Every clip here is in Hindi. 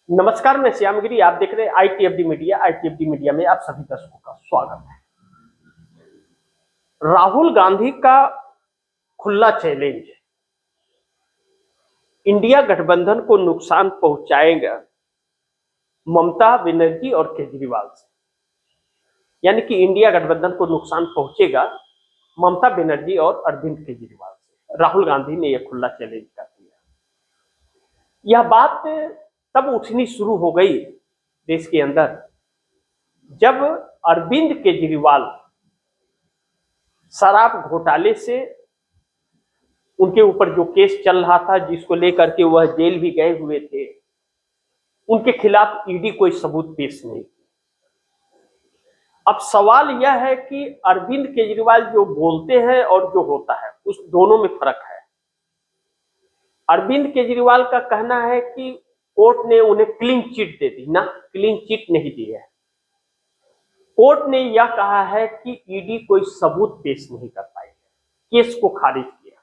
नमस्कार, मैं श्यामगिरी। आप देख रहे हैं ITFD मीडिया। ITFD मीडिया में आप सभी दर्शकों का स्वागत है। राहुल गांधी का खुला चैलेंज इंडिया गठबंधन को नुकसान पहुंचाएगा ममता बनर्जी और केजरीवाल से, यानी कि इंडिया गठबंधन को नुकसान पहुंचेगा ममता बनर्जी और अरविंद केजरीवाल से। राहुल गांधी ने यह खुला चैलेंज कर दिया। यह बात तब उठनी शुरू हो गई देश के अंदर जब अरविंद केजरीवाल शराब घोटाले से उनके ऊपर जो केस चल रहा था, जिसको लेकर के वह जेल भी गए हुए थे, उनके खिलाफ ईडी कोई सबूत पेश नहीं की। अब सवाल यह है कि अरविंद केजरीवाल जो बोलते हैं और जो होता है उस दोनों में फर्क है। अरविंद केजरीवाल का कहना है कि कोर्ट ने उन्हें क्लीन चिट दे दी। ना, क्लीन चिट नहीं दी है। कोर्ट ने यह कहा है कि ईडी कोई सबूत पेश नहीं कर पाई, केस को खारिज किया।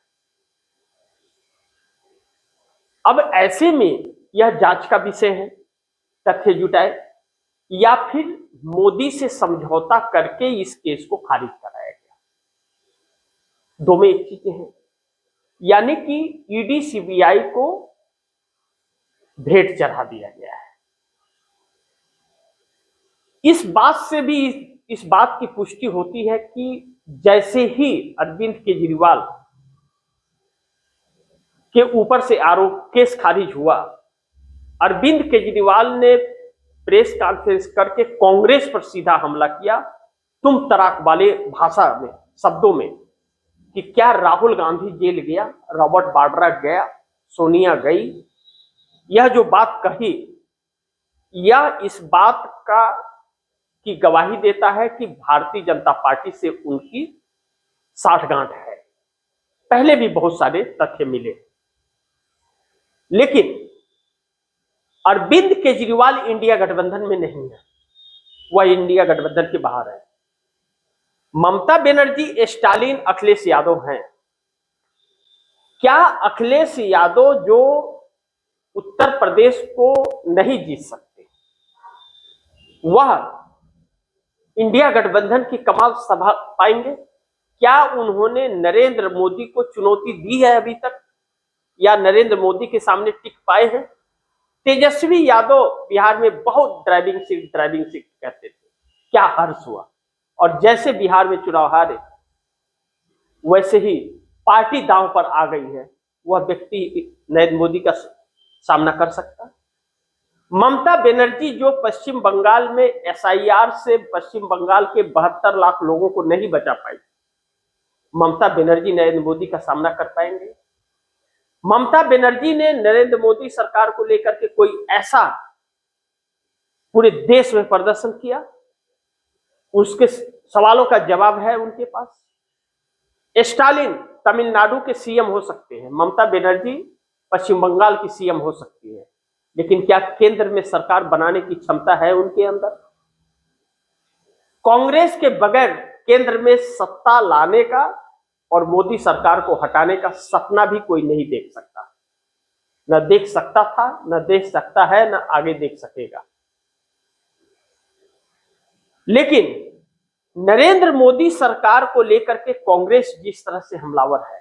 अब ऐसे में यह जांच का विषय है, तथ्य जुटाए या फिर मोदी से समझौता करके इस केस को खारिज कराया गया। दो में एक चीजें हैं, यानी कि ईडी सीबीआई को भेंट चढ़ा दिया गया है। इस बात से भी इस बात की पुष्टि होती है कि जैसे ही अरविंद केजरीवाल के ऊपर से आरोप केस खारिज हुआ, अरविंद केजरीवाल ने प्रेस कॉन्फ्रेंस करके कांग्रेस पर सीधा हमला किया, तुम तराक वाले भाषा में, शब्दों में, कि क्या राहुल गांधी जेल गया, रॉबर्ट वाड्रा गया, सोनिया गई। यह जो बात कही, यह इस बात का की गवाही देता है कि भारतीय जनता पार्टी से उनकी साठगांठ है। पहले भी बहुत सारे तथ्य मिले, लेकिन अरविंद केजरीवाल इंडिया गठबंधन में नहीं है, वह इंडिया गठबंधन के बाहर है। ममता बनर्जी, स्टालिन, अखिलेश यादव हैं। क्या अखिलेश यादव जो उत्तर प्रदेश को नहीं जीत सकते, वह इंडिया गठबंधन की कमान संभाल पाएंगे? क्या उन्होंने नरेंद्र मोदी को चुनौती दी है अभी तक, या नरेंद्र मोदी के सामने टिक पाए हैं? तेजस्वी यादव बिहार में बहुत ड्राइविंग सीट कहते थे, क्या हर्ष हुआ? और जैसे बिहार में चुनाव हारे, वैसे ही पार्टी दांव पर आ गई है। वह व्यक्ति नरेंद्र मोदी का सामना कर सकता है? ममता बनर्जी जो पश्चिम बंगाल में SIR से पश्चिम बंगाल के 72 लाख लोगों को नहीं बचा पाई, ममता बनर्जी नरेंद्र मोदी का सामना कर पाएंगे? ममता बनर्जी ने नरेंद्र मोदी सरकार को लेकर के कोई ऐसा पूरे देश में प्रदर्शन किया? उसके सवालों का जवाब है उनके पास। स्टालिन तमिलनाडु के CM हो सकते हैं, ममता बनर्जी पश्चिम बंगाल की CM हो सकती है, लेकिन क्या केंद्र में सरकार बनाने की क्षमता है उनके अंदर? कांग्रेस के बगैर केंद्र में सत्ता लाने का और मोदी सरकार को हटाने का सपना भी कोई नहीं देख सकता। न देख सकता था, न देख सकता है, न आगे देख सकेगा। लेकिन नरेंद्र मोदी सरकार को लेकर के कांग्रेस जिस तरह से हमलावर है,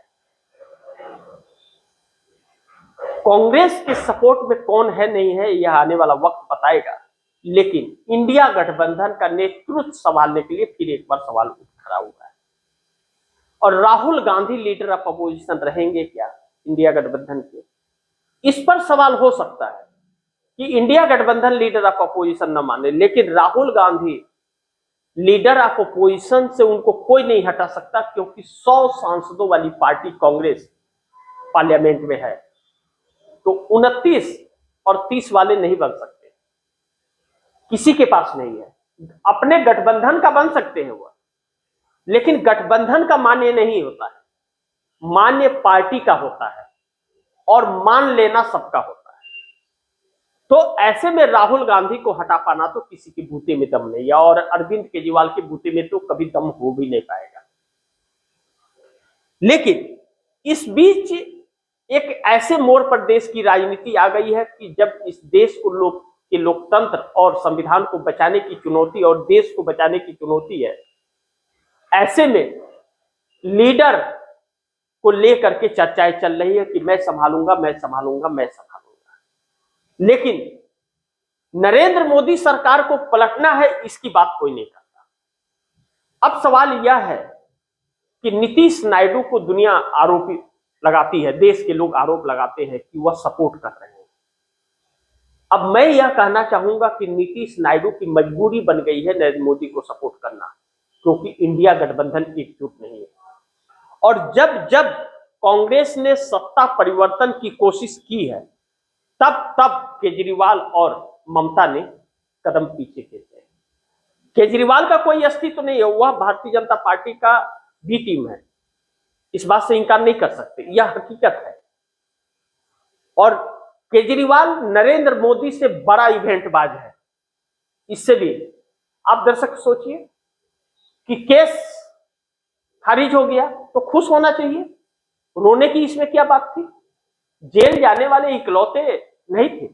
कांग्रेस के सपोर्ट में कौन है नहीं है, यह आने वाला वक्त बताएगा। लेकिन इंडिया गठबंधन का नेतृत्व संभालने के लिए फिर एक बार सवाल उठ खड़ा हुआ है। और Rahul Gandhi leader of opposition रहेंगे क्या इंडिया गठबंधन के? इस पर सवाल हो सकता है कि इंडिया गठबंधन लीडर ऑफ अपोजिशन न माने, लेकिन Rahul Gandhi leader of opposition से उनको कोई नहीं हटा सकता, क्योंकि 100 सांसदों वाली पार्टी कांग्रेस पार्लियामेंट में है। तो 29 और 30 वाले नहीं बन सकते, किसी के पास नहीं है। अपने गठबंधन का बन सकते हैं वह, लेकिन गठबंधन का मान्य नहीं होता है, मान्य पार्टी का होता है, और मान लेना सबका होता है। तो ऐसे में राहुल गांधी को हटा पाना तो किसी की बूते में दम नहीं है, और अरविंद केजरीवाल के बूते में तो कभी दम हो भी नहीं पाएगा। लेकिन इस बीच एक ऐसे मोड़ पर देश की राजनीति आ गई है कि जब इस देश को लोग कि लोकतंत्र और संविधान को बचाने की चुनौती और देश को बचाने की चुनौती है, ऐसे में लीडर को लेकर के चर्चाएं चल रही है कि मैं संभालूंगा, मैं संभालूंगा, मैं संभालूंगा। लेकिन नरेंद्र मोदी सरकार को पलटना है, इसकी बात कोई नहीं करता। अब सवाल यह है कि नीतीश नायडू को दुनिया आरोपी लगाती है, देश के लोग आरोप लगाते हैं कि वह सपोर्ट कर रहे हैं। अब मैं यह कहना चाहूंगा कि नीतीश नायडू की मजबूरी बन गई है नरेंद्र मोदी को सपोर्ट करना, क्योंकि इंडिया गठबंधन एकजुट नहीं है। और जब जब कांग्रेस ने सत्ता परिवर्तन की कोशिश की है, तब तब केजरीवाल और ममता ने कदम पीछे खींचे। केजरीवाल का कोई अस्तित्व नहीं है, वह भारतीय जनता पार्टी का बी टीम है, इस बात से इनकार नहीं कर सकते, यह हकीकत है। और केजरीवाल नरेंद्र मोदी से बड़ा इवेंटबाज है। इससे भी आप दर्शक सोचिए कि केस खारिज हो गया तो खुश होना चाहिए, रोने की इसमें क्या बात थी? जेल जाने वाले इकलौते नहीं थे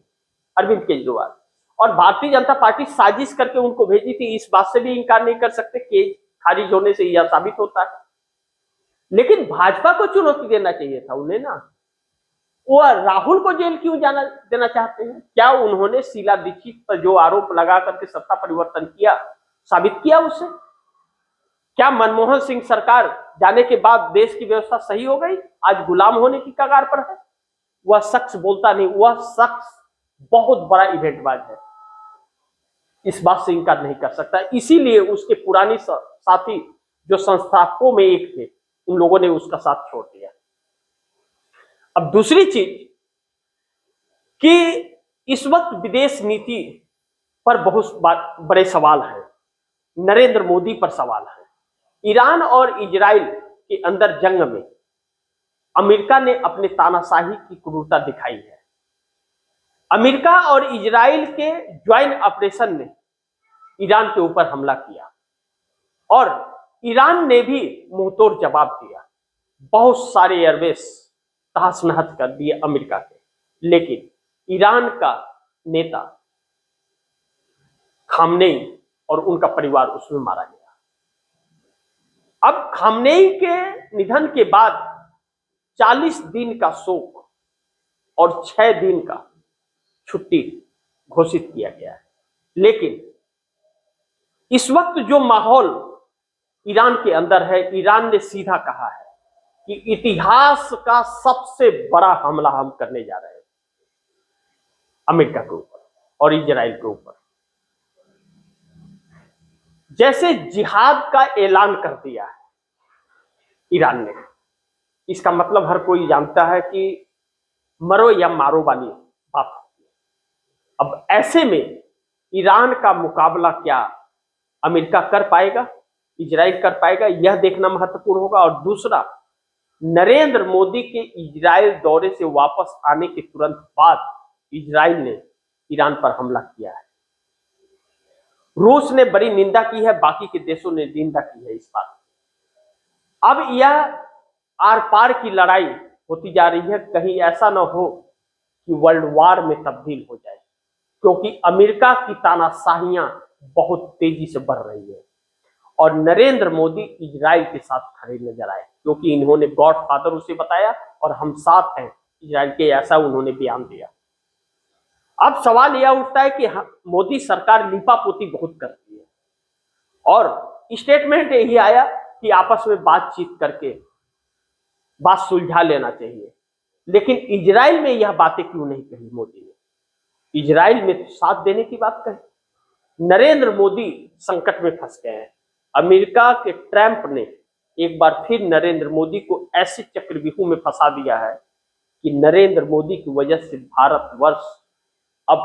अरविंद केजरीवाल, और भारतीय जनता पार्टी साजिश करके उनको भेजी थी, इस बात से भी इनकार नहीं कर सकते। केस खारिज होने से यह साबित होता है। लेकिन भाजपा को चुनौती देना चाहिए था उन्हें ना। वह राहुल को जेल क्यों जाना देना चाहते हैं? क्या उन्होंने शीला दीक्षित पर जो आरोप लगा करके सत्ता परिवर्तन किया, साबित किया उसे? क्या मनमोहन सिंह सरकार जाने के बाद देश की व्यवस्था सही हो गई? आज गुलाम होने की कगार पर है। वह शख्स बोलता नहीं, वह शख्स बहुत बड़ा इवेंटबाज है, इस बात से इनकार नहीं कर सकता। इसीलिए उसके पुरानी साथी जो संस्थापकों में एक थे, उन लोगों ने उसका साथ छोड़ दिया। अब दूसरी चीज कि इस वक्त विदेश नीति पर बहुत बड़े सवाल हैं, नरेंद्र मोदी पर सवाल है। ईरान और इजराइल के अंदर जंग में अमेरिका ने अपने तानाशाही की क्रूरता दिखाई है। अमेरिका और इजराइल के ज्वाइंट ऑपरेशन ने ईरान के ऊपर हमला किया और ईरान ने भी मुंहतोड़ जवाब दिया। बहुत सारे एयरबेस तहस नहस कर दिए अमेरिका के। लेकिन ईरान का नेता खामनेई और उनका परिवार उसमें मारा गया। अब खामनेई के निधन के बाद 40 दिन का शोक और 6 दिन का छुट्टी घोषित किया गया है। लेकिन इस वक्त जो माहौल ईरान के अंदर है, ईरान ने सीधा कहा है कि इतिहास का सबसे बड़ा हमला हम करने जा रहे हैं अमेरिका के ऊपर और इजराइल के ऊपर। जैसे जिहाद का ऐलान कर दिया है ईरान ने। इसका मतलब हर कोई जानता है कि मरो या मारो वाली बात होती है। अब ऐसे में ईरान का मुकाबला क्या अमेरिका कर पाएगा, इजराइल कर पाएगा, यह देखना महत्वपूर्ण होगा। और दूसरा, नरेंद्र मोदी के इजराइल दौरे से वापस आने के तुरंत बाद इजराइल ने ईरान पर हमला किया है। रूस ने बड़ी निंदा की है, बाकी के देशों ने निंदा की है इस बात। अब यह आर पार की लड़ाई होती जा रही है, कहीं ऐसा ना हो कि वर्ल्ड वार में तब्दील हो जाए, क्योंकि अमेरिका की तानाशाहियां बहुत तेजी से बढ़ रही है और नरेंद्र मोदी इजराइल के साथ खड़े नजर आए, क्योंकि इन्होंने गॉड फादर उसे बताया और हम साथ हैं इजराइल के, ऐसा उन्होंने बयान दिया। अब सवाल यह उठता है कि मोदी सरकार लिपापोती बहुत करती है और स्टेटमेंट यही आया कि आपस में बातचीत करके बात सुलझा लेना चाहिए। लेकिन इजराइल में यह बातें क्यों नहीं कही मोदी ने? इजराइल में तो साथ देने की बात कही। नरेंद्र मोदी संकट में फंस गए हैं। अमेरिका के ट्रंप ने एक बार फिर नरेंद्र मोदी को ऐसे चक्रव्यूह में फंसा दिया है कि नरेंद्र मोदी की वजह से भारतवर्ष अब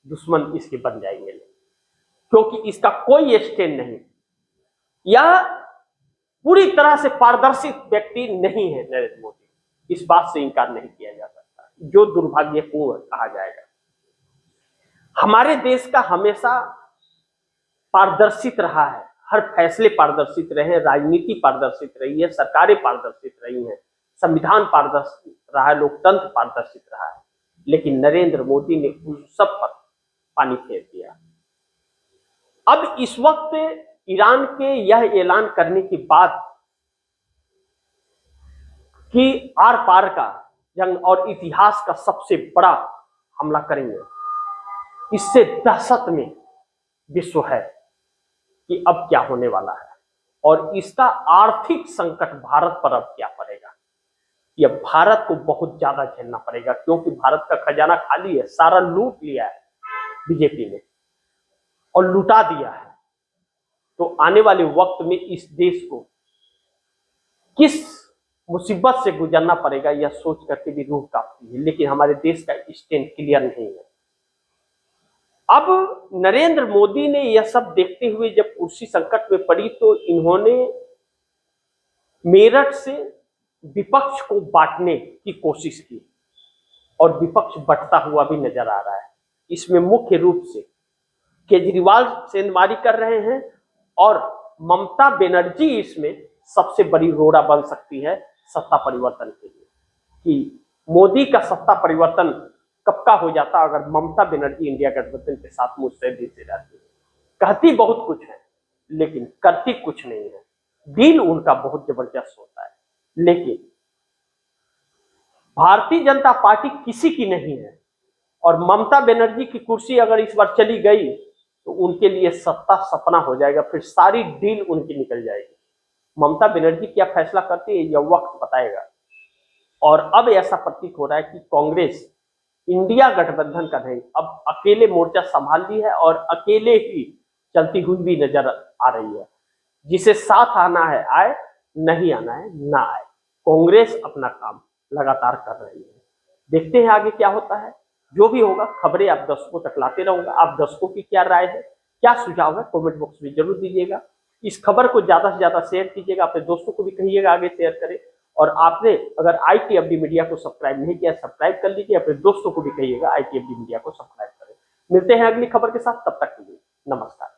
दुश्मन इसके बन जाएंगे, क्योंकि इसका कोई स्टैंड नहीं, यह पूरी तरह से पारदर्शी व्यक्ति नहीं है नरेंद्र मोदी। इस बात से इनकार नहीं किया जा सकता, जो दुर्भाग्यपूर्ण कहा जाएगा। हमारे देश का हमेशा पारदर्शित रहा है, हर फैसले पारदर्शित रहे, राजनीति पारदर्शित रही है, सरकारें पारदर्शित रही हैं, संविधान पारदर्शित रहा है, लोकतंत्र पारदर्शित रहा है। लेकिन नरेंद्र मोदी ने उन सब पर पानी फेर दिया। अब इस वक्त ईरान के यह ऐलान करने के बाद कि आर पार का जंग और इतिहास का सबसे बड़ा हमला करेंगे, इससे दहशत में विश्व है कि अब क्या होने वाला है और इसका आर्थिक संकट भारत पर अब क्या पड़ेगा। यह भारत को बहुत ज्यादा झेलना पड़ेगा, क्योंकि भारत का खजाना खाली है, सारा लूट लिया है बीजेपी ने और लुटा दिया है। तो आने वाले वक्त में इस देश को किस मुसीबत से गुजरना पड़ेगा, यह सोच करके भी रूह कांपती है। लेकिन हमारे देश का स्टैंड क्लियर नहीं है। अब नरेंद्र मोदी ने यह सब देखते हुए जब कुर्सी संकट में पड़ी तो इन्होंने मेरठ से विपक्ष को बांटने की कोशिश की और विपक्ष बढ़ता हुआ भी नजर आ रहा है। इसमें मुख्य रूप से केजरीवाल सेंधमारी कर रहे हैं और ममता बनर्जी इसमें सबसे बड़ी रोड़ा बन सकती है सत्ता परिवर्तन के लिए, कि मोदी का सत्ता परिवर्तन कब का हो जाता अगर ममता बनर्जी इंडिया गठबंधन के साथ मुस्तैद से रहती है। कहती बहुत कुछ है लेकिन करती कुछ नहीं है। डील उनका बहुत जबरदस्त होता है, लेकिन भारतीय जनता पार्टी किसी की नहीं है और ममता बनर्जी की कुर्सी अगर इस बार चली गई तो उनके लिए सत्ता सपना हो जाएगा, फिर सारी डील उनकी निकल जाएगी। ममता बनर्जी क्या फैसला करती है यह वक्त बताएगा। और अब ऐसा प्रतीक हो रहा है कि कांग्रेस इंडिया गठबंधन का नहीं, अब अकेले मोर्चा संभाल ली है और अकेले ही चलती हुई भी नजर आ रही है। जिसे साथ आना है आए, नहीं आना है ना आए। कांग्रेस अपना काम लगातार कर रही है। देखते हैं आगे क्या होता है। जो भी होगा खबरें आप दर्शकों तक लाते रहूंगा। आप दर्शकों की क्या राय है, क्या सुझाव है, कमेंट बॉक्स में जरूर दीजिएगा। इस खबर को ज्यादा से ज्यादा शेयर कीजिएगा, अपने दोस्तों को भी कहिएगा आगे शेयर करें। और आपने अगर ITFD मीडिया को सब्सक्राइब नहीं किया, सब्सक्राइब कर लीजिए। अपने दोस्तों को भी कहिएगा ITFD मीडिया को सब्सक्राइब करें। मिलते हैं अगली खबर के साथ, तब तक के लिए नमस्कार।